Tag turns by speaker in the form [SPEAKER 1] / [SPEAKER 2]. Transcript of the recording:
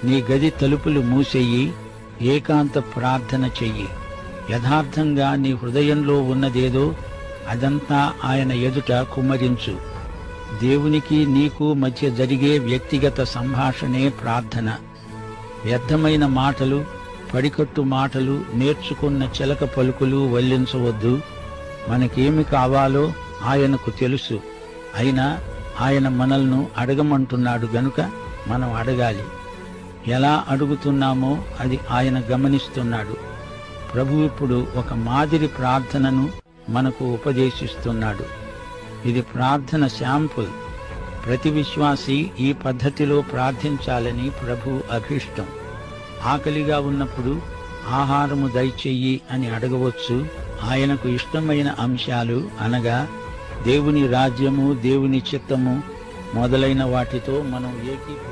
[SPEAKER 1] నీ గది తలుపులు మూసెయ్యి, ఏకాంత ప్రార్థన చెయ్యి. యథార్థంగా నీ హృదయంలో ఉన్నదేదో అదంతా ఆయన ఎదుట కుమ్మరించు. దేవునికి నీకు మధ్య జరిగే వ్యక్తిగత సంభాషణే ప్రార్థన. వ్యర్థమైన మాటలు, పడికట్టు మాటలు, నేర్చుకున్న చిలక పలుకులు వల్లించవద్దు. మనకేమి కావాలో ఆయనకు తెలుసు. అయినా ఆయన మనల్ని అడగమంటున్నాడు గనుక మనం అడగాలి. ఎలా అడుగుతున్నామో అది ఆయన గమనిస్తున్నాడు. ప్రభు ఇప్పుడు ఒక మాదిరి ప్రార్థనను మనకు ఉపదేశిస్తున్నాడు. ఇది ప్రార్థన శాంపుల్. ప్రతి విశ్వాసి ఈ పద్ధతిలో ప్రార్థించాలని ప్రభు అభీష్టం. ఆకలిగా ఉన్నప్పుడు ఆహారము దయచెయ్యి అని అడగవచ్చు. ఆయనకు ఇష్టమైన అంశాలు అనగా దేవుని రాజ్యము, దేవుని చిత్తము మొదలైన వాటితో మనం ఏకీభవించాలి.